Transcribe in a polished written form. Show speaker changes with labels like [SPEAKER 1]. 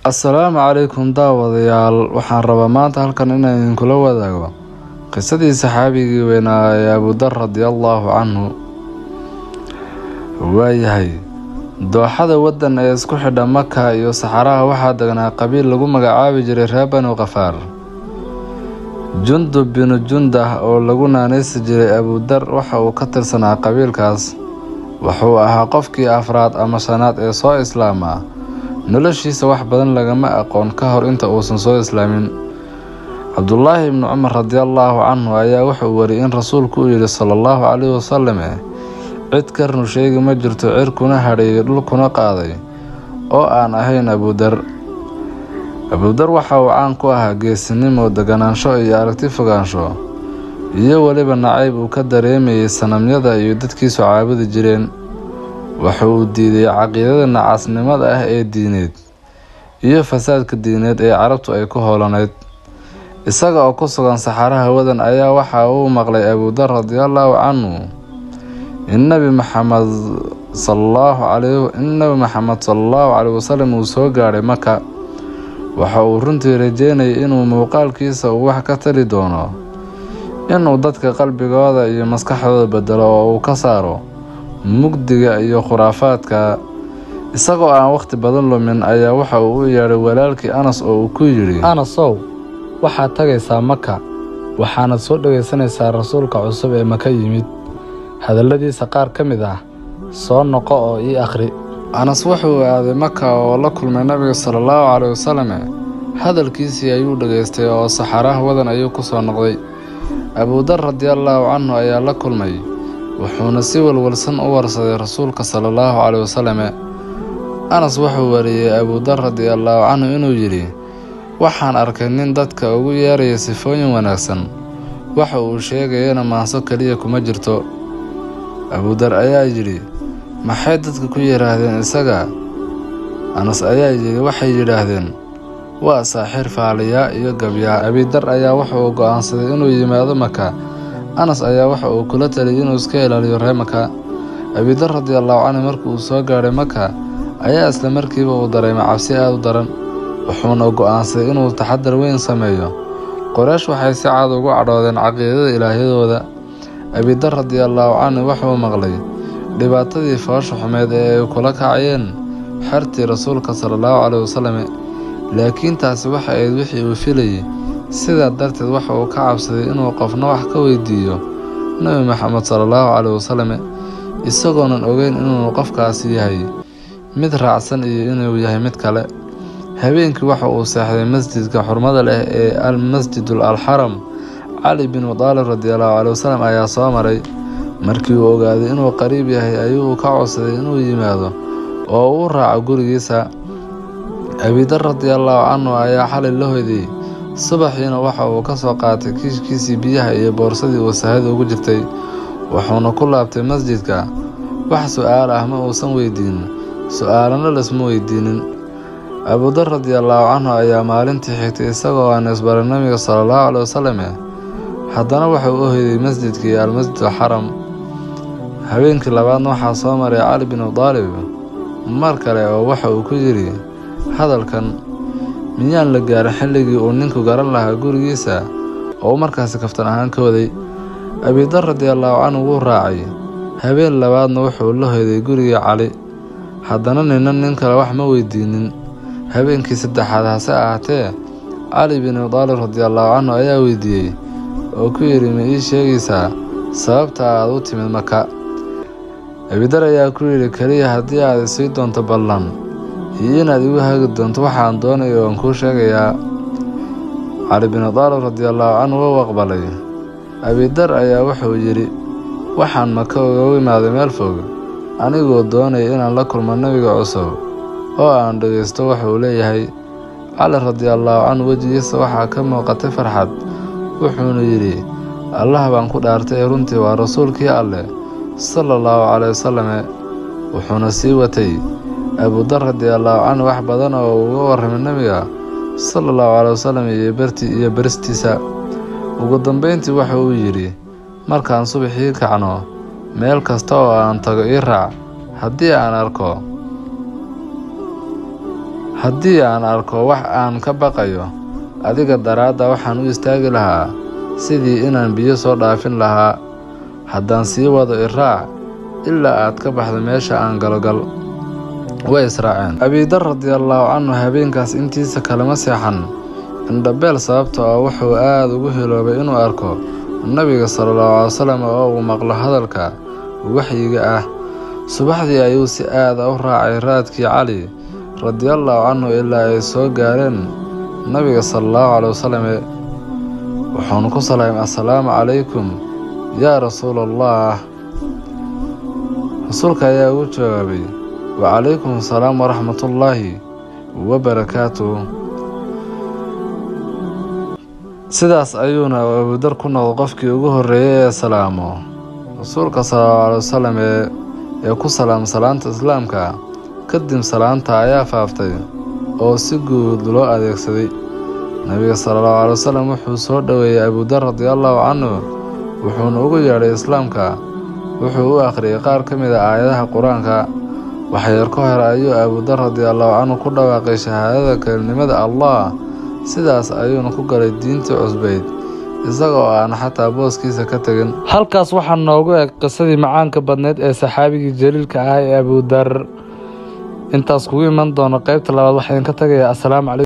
[SPEAKER 1] Assalaamu calaykum daawadayaal. Waxaan rabaa maanta halkan inaan idinkula wadaago qisadii saxaabigii weynaa ee Abu Dar radiyallahu anhu. Waayahay dooxada wadan ee isku xidha Maka iyo Saxaraha waxaa deganaa qabiil lagu magacaabi jiray reer Banu Qafaar. Jundub bin Jundah oo lagu naanaysi jiray Abu Dar waxa uu ka tirsanaa qabiilkaas. Wuxuu ahaa qofkii afraad ama shanaad ee soo islaama. noloshiisa wax badan lagama aqoon ka hor inta uusan soo islaamin. Cabdullaahi ibn Umar radiyallahu anhu ayaa wuxuu wariyay in rasuulku uu yiri sallallahu alayhi wasallam cid karnu sheegi ma jirto cirkuna hadhay dhulkuna qaaday oo aan ahayn Abu Dar. Abu Dar waxa uu caan ku ahaa geesinimo, deganaansho iyo aragti fogaansho, iyo waliba nacayb uu ka dareemayay sanamyada iyo dadkiisu caabudi jireen. wuxuu diiday caqiidada nacasnimada ah ee diineed iyo fasaadka diineed ee carabtu ay ku hoolaneyd. isaga oo ku sugan Saxaraha wadan ayaa waxa uu maqlay Abu Dar radiyallahu anhu in Nabi Muhammad sallallahu alayhi wasallam uu soo gaaray Maka. waxa uu runtii rajeynayay inuu muuqaalkiisa uu wax ka tari doono, inuu dadka qalbigooda iyo maskaxdooda bedelo oo uu ka saaro mugdiga iyo khuraafaadka. isagoo aan waqti badan lumin ayaa waxa uu u yeeray walaalkii Anas oo uu ku yiri,
[SPEAKER 2] Anasow, waxaad tagaysaa Maka, waxaana soo dhageysanaysaa rasuulka cusub ee Maka yimid. hadalladiisa qaar ka mid ah soo noqo oo ii akhri.
[SPEAKER 1] Anas wuxuu aaday Maka oo la kulmay Nabiga sallallahu alayhi wasallam. hadalkiisii ayuu dhageystay oo Saxaraha wadan ayuu ku soo noqday. Abu Dar radiyallahu anhu ayaa la kulmay, wuxuuna si walwalsan u warsaday rasuulka sallallahu alayhi wasallam. Anas wuxuu wariyay Abu Dar radiyallahu anhu inuu yiri, waxaan arkay nin dadka ugu yeeraya sifooyin wanaagsan, waxa uu sheegayna maaso kaliya kuma jirto. Abu Dar ayaa yiri, maxay dadka ku yiraahdeen isaga? Anas ayaa yiri, waxay yiraahdeen waa saaxir, faaliya iyo gabya. Abu Dar ayaa wuxuu go'aansaday inuu yimaado Maka. Anas ayaa waxa uu kula taliyay inuu iska ilaaliyo reer Maka. Abu Dar radiyallahu anhu markii uu soo gaaray Maka ayaa isla markiiba uu dareemay cabsi aad u daran, wuxuuna go'aansaday inuu taxadar weyn sameeyo. Quraysh waxay si cad ugu cadhoodeen caqiidada ilaahiyadooda. Abu Dar radiyallahu anhu wuxuu maqlay dhibaatadii foosha xumeed ee ay kula kacayeen xertii rasuulka sallallahu alayhi wasallam, laakiin taasi waxa ay wixii uu filayay. sidaa darteed waxa uu ka cabsaday inuu qofna wax ka weydiiyo Nabi Muhammad sallallahu alayhi wasallam, isagoonan ogeyn inuu qofkaasi yahay mid raacsan iyo inuu yahay mid kale. habeenkii waxa uu seexday masjidka xurmada leh ee al-Masjidul Haram. Ali bin Abi Talib radiyallahu anhu wasallam ayaa soo maray. markii uu ogaaday inuu qariib yahay ayuu ka codsaday inuu yimaado oo uu raaco gurigiisa. Abu Dar radiyallahu anhu ayaa xalay la hoyday. subaxiina waxa uu ka soo qaatay kiishkiisii biyaha iyo boorsadii uu sahayda ugu jirtay, wuxuuna ku laabtay masjidka. wax su'aal ah ma uusan weydiin, su'aalana lasma weydiinin. Abu Dar radiyallahu anhu ayaa maalintii xigtay isagoo aan isbaray Nabiga sallallahu alayhi wasallam, haddana waxa uu hoyday masjidkii al-Masjidul Haram. habeenkii labaadna waxaa soo maray Ali bin Abi Talib mar kale oo waxa uu ku yiri, hadalkan miyaan la gaarin xilligii uu ninku garan lahaa gurigiisa oo markaasi kaftan ahaan ka waday. Abu Dar radiyallahu anhu wuu raacay. habeen labaadna wuxuu la hoyday guriga Cali, haddana nin kale wax ma weydiinin. habeenkii saddexaad hase ahaatee Ali bin Abi Talib radiyallahu anhu ayaa weydiiyey oo ku yiri, ma ii sheegaysaa sababta aad u timid Maka? Abu Dar ayaa ku yiri, kaliya haddii aad sii doonto ballan iyo inaad igu hagi doonto waxaan doonayo oo aan kuu sheegayaa. Ali bin Abi Talib radiyallahu anhu wuu aqbalay. Abu Dar ayaa wuxuu yiri, waxaan Maka uga imaaday meel fog anigoo doonaya inaan la kulmo Nabiga cusub oo aan dhageysto waxa uu leeyahay. Ali radiyallahu anhu wajigiisa waxaa ka muuqatay farxad, wuxuuna yiri, Allah baan ku dhaartay runtii waa rasuulkii Alle sallallahu alayhi wasallam. wuxuuna sii watay Abu Dar radiyallahu anhu wax badan oo uga warramay Nabiga sallallahu alayhi wasallam iyo baristiisa. ugu dambeyntii waxa uu yiri, markaan subaxii kacno meel kasta oo aan tago ii raac haddii aan arko haddii aan arko wax aan ka baqayo adiga daraadda waxaan u istaagi lahaa sidii inaan biyo soo dhaafin lahaa. haddaan sii wado iraac ilaa aad ka baxdo meesha aan galogal. way israaceen. Abidar radiyallaahu canhu habeenkaas intiisa kalama seexan indhabeel sababtoo ah wuxuu aad ugu hiloobay inuu arko nabiga sallallahu alayhi wasallam oo uu maqlo hadalka waxyiga ah. subaxdii ayuu si aad u raacay raadkii Cali radiyallaahu canhu ilaa ay soo gaareen nabiga sallallahu alayhi wasallam. wuxuuna ku salaamay assalaamu calaykum yaa rasuulallah. rasuulka ayaa ugu jawaabay wacalaykum assalaam waraxmatullaahi wabarakaatuh. sidaas ayuuna Abudar ku noqday qofkii ugu horreeyay ee salaamo rasuulka sallallahu alayhi wasallam ee ku salaanta islaamka. kadib salaanta ayaa faaftay oo si guud loo adeegsaday. nabiga sallallahu alayhi wasallam wuxuu soo dhaweeyay Abudar radiyallaahu canhu wuxuuna ugu yeedhay islaamka. wuxuu u akhriyay qaar ka mid ah aayadaha qur-aanka. waxyar ka hor ayuu Abudar radiyallaahu canhu ku dhawaaqay shahaadada kelinimada Allah. sidaas ayuuna ku galay diintii cusbayd isagoo aan xataa booskiisa ka tagin. halkaas waxaa noogu eg qisadii macaanka badneed ee saxaabigii jaliilka ah ee Abudar. intaas kugu iman doono qaybta labaad waxaan ka tagayaa. assalaamu calaykum.